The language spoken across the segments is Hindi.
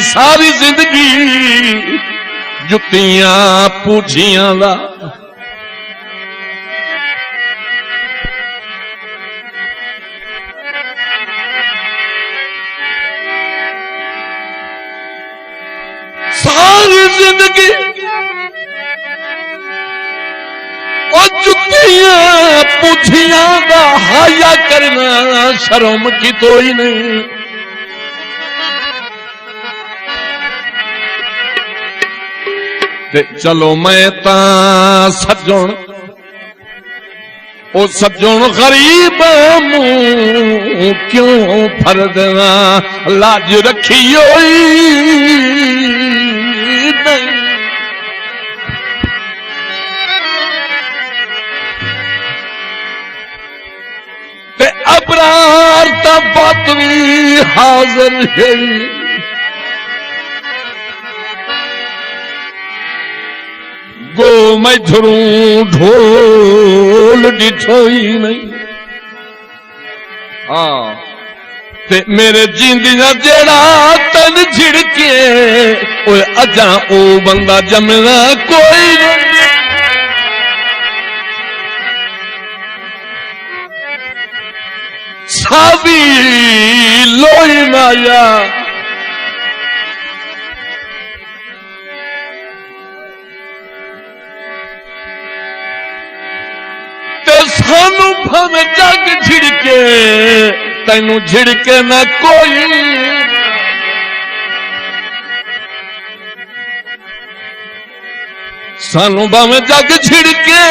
सारी जिंदगी जुत्तियां पूछियां दा सारी जिंदगी और जुत्तियां पूछियां दा हाया करना शर्म की तो ही नहीं। चलो मैं ता सज्जण ओ सज्जण गरीब मुंह क्यों फर देना लाज रखी होई नहीं। ते अबरार ता बातवी हाजिर है गो मैं झरू ढोल डिठो ही नहीं। हाँ ते मेरे जींदिया जेड़ा तन झिड़के ओए अजा ओ बंदा जमना कोई नहीं। सावी लोई नाया सानू भावे जग झिड़के तैनू झिड़के ना कोई। सानू भावे जग झिड़के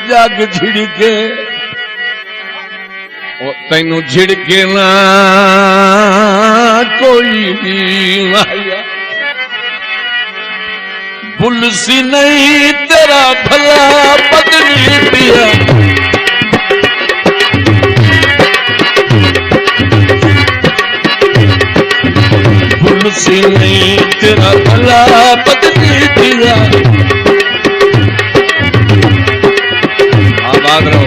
जग झिड़के तैनू झिड़के ना कोई माया। पुलसी नहीं तेरा भला पगड़ी पिया पुलसी नहीं तेरा भला पगड़ी पिया। आबाद रहो।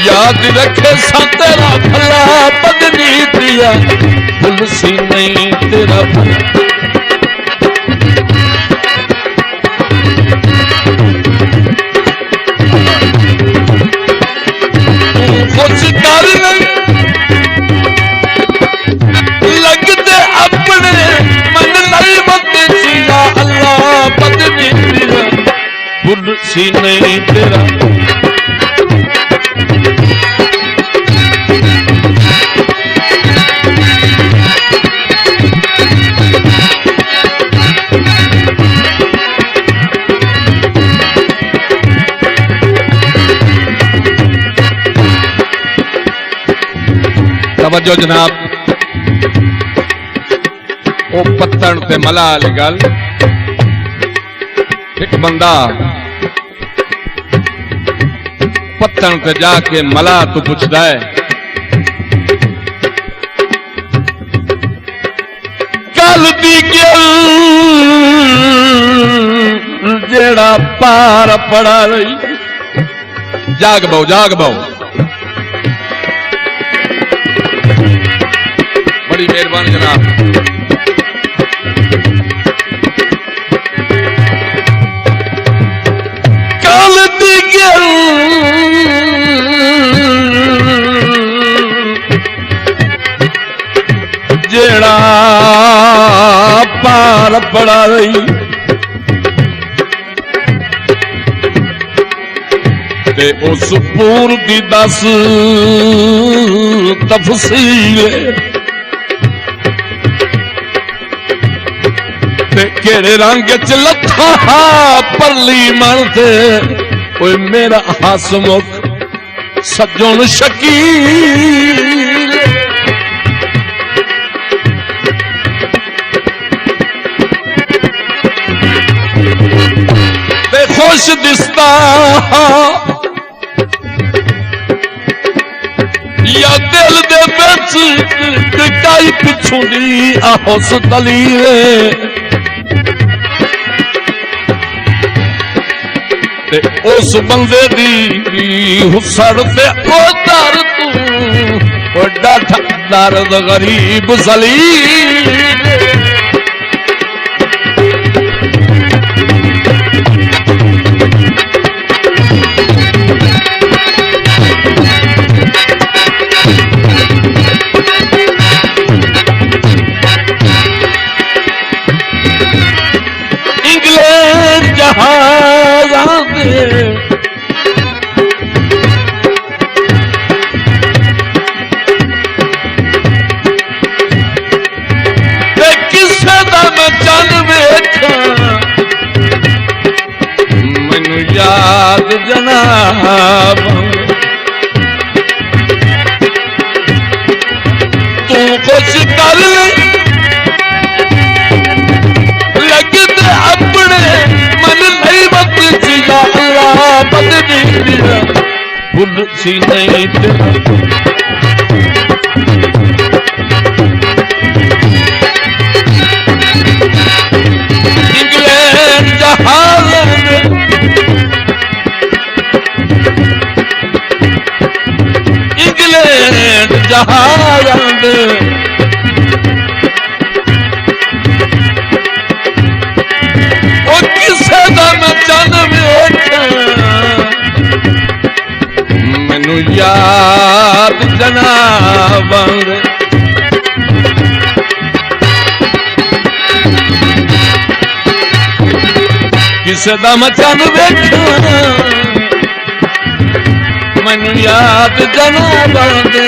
याद रखे सा तेरा भला पगड़ी पिया तुलसी नहीं तेरा भला। कुछ कर नहीं लगते अपने मन लाई मत जिया अल्लाह पगड़ी पिया तुलसी नहीं तेरा। तवज्जो जनाब ओ पत्तन ते मला वाली गल। एक बंदा पत्तन ते जाके मला तो पुछदा है कल दी गल जेड़ा पार पड़ा रही। जाग बहु जाग बहु बड़ी मेहरबानी जनाब। कल दी गल जेड़ा पार पड़ा रही ते उस पूर दी दस तफसील केड़े रंग च लथा परली मनते कोई मेरा हसमुख सज्जन शकील। ते खुश दिसता या दिल दे बिच कटाई पिछू दी आहोस दलील ते उस बंदे दी हुसड़ ते उतर तू डाठा दर्द गरीब जलील इंग्लैंड जहाज़ किसे दा मैं चल वेखा मैनू याद जनाब तू कुछ कर ले लगते अपने मन नहीं मत जिया अल्लाह बदली दिया भूल सी नहीं तेरा इंग्लैंड जहाज इंग्लैंड जहाज ओ किसे दा मैं चन वेखा मैनू याद जनाबां दे किसे दा मैं चन वेखा मैनू याद जनाबां दे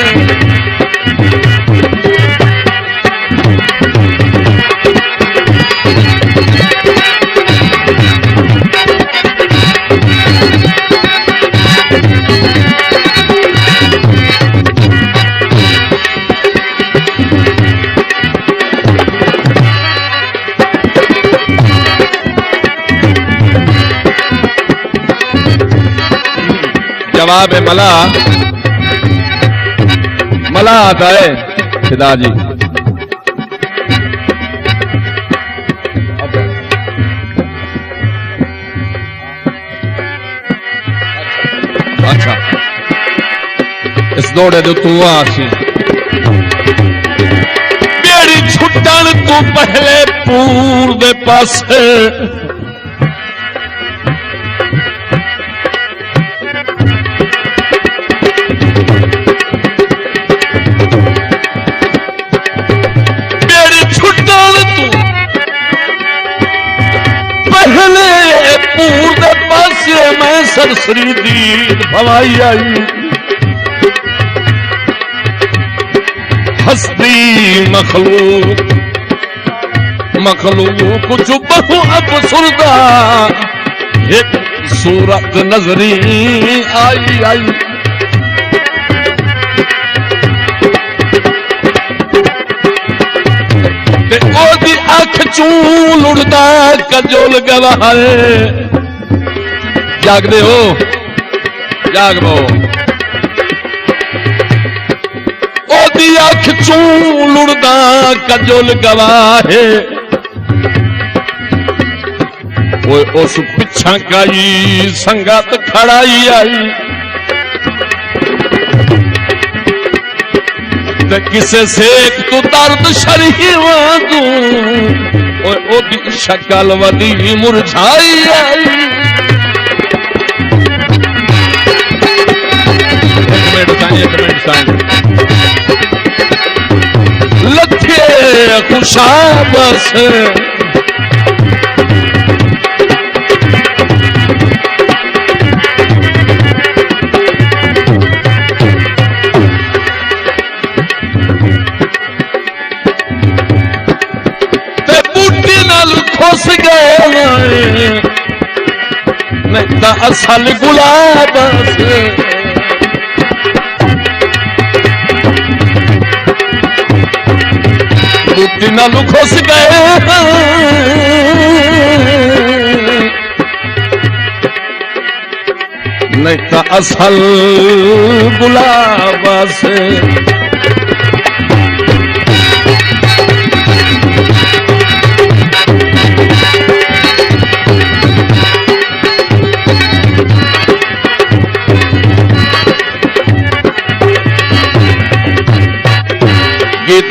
जवाब है मला मला आता है सिदा जी अच्छा इस दौड़े जो तू आसी मेरी छुट्टन तू पहले पूर दे पासे पूरे पासे मैं सरसरी दीद भवाई आई हस्ती मखलूक मखलूक जो बहु अफसुरदा एक सूरत नजरी आई आई ओदी अख चू लुड़दा कजोल गवाए जागदे हो जाग बो ओदी अख चू लुड़दा कजोल गवाए वो उस पिछा काई संगत खड़ाई आई किसे सेक तू दर्द शरीर वांगू ओदी शक्ल वदी मुरझाई आई एक मिनट लखे खुशाबस खुस गए नहीं तो असल गुलाब बूटी नालू खुस गए नहीं तो असल गुलाब से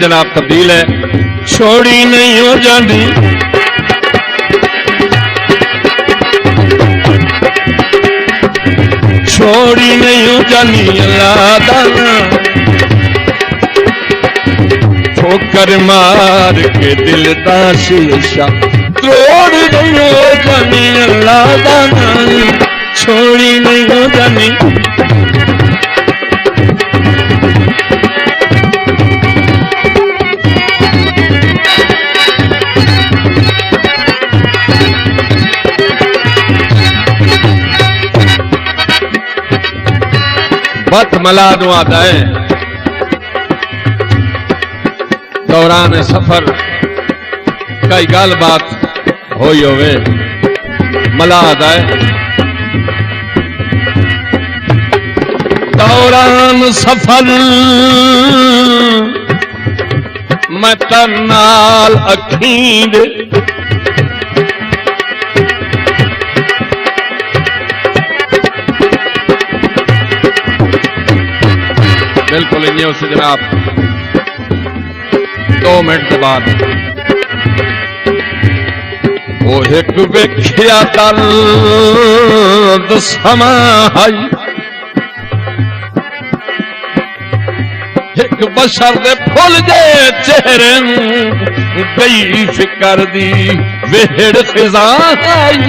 जनाब तब्दील है। छोड़ी नहीं हो जानी, छोड़ी नहीं हो जानी अल्लाह दाना, ठोकर मार के दिल दा शीशा तोड़ नहीं हो जानी अल्लाह दाना, छोड़ी नहीं हो जानी। बत मला आता है दौरान सफर कई गाल बात होई होवे, मला आता है दौरान सफर मैं तरनाल अखींद बिल्कुल इन से जनाब 2 मिनट के बाद वो एक वेख्या दर्द समाई, एक बशर दे फुल दे चेहरे गई फिकर दी वेड़ खिजा आई,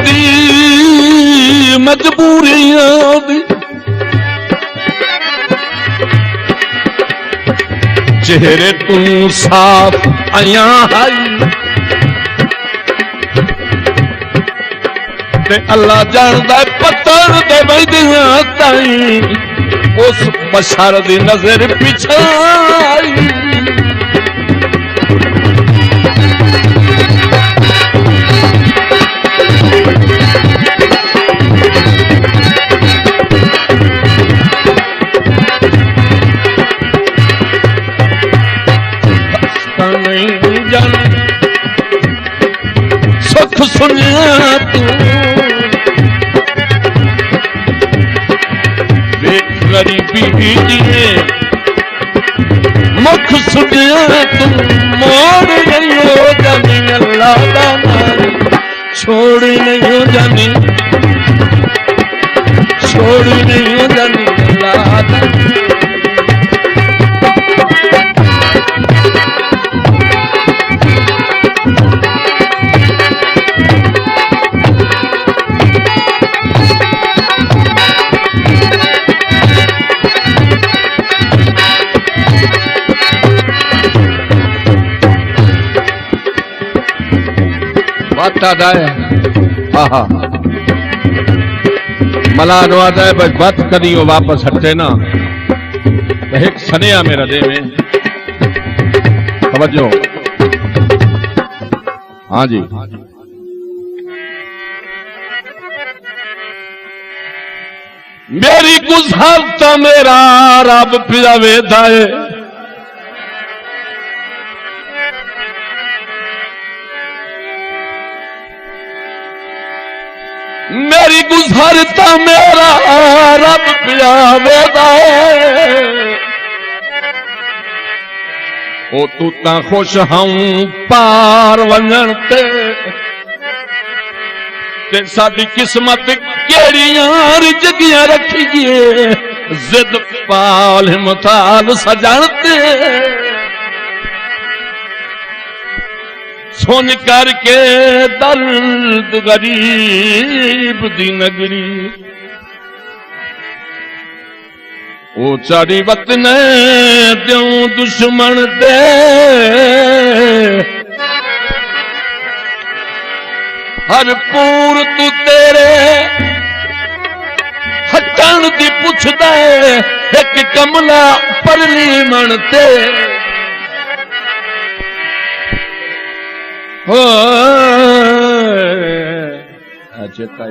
दी मजबूरियां दी चेहरे तू साफ आया आई, ते अल्लाह जानदा पत्थर दे बैदियां ताई उस बशर दी नजर पिछाई, सुख सुनिया तू देख गरीबी जिए मुख सुनिया तू मोड़ नहीं हो जानी अल्लाह दाना, छोड़ नहीं हो जानी, छोड़ नहीं हो जानी अल्लाह दाना। आता है हाँ मला आता है बस बात करी वो वापस हटे ना तो एक सनिया मेरा दे में समझो। हाँ जी मेरी गुज़रता मेरा रब पिया वेदा है, मेरी गुज़रता मेरा रब पिया वेदा है, ओ तू ता खुश हूं पार वंजन ते साडी किस्मत केड़ियां रिजगियां रखिए जिद पाल हिमताल सजणते, सुन करके दर्द गरीब दी नगरी ओ चारी वतन द्यों दुश्मन दे, हर पूर तू तेरे हटन दी पुछदा एक कमला परली मनते, चेता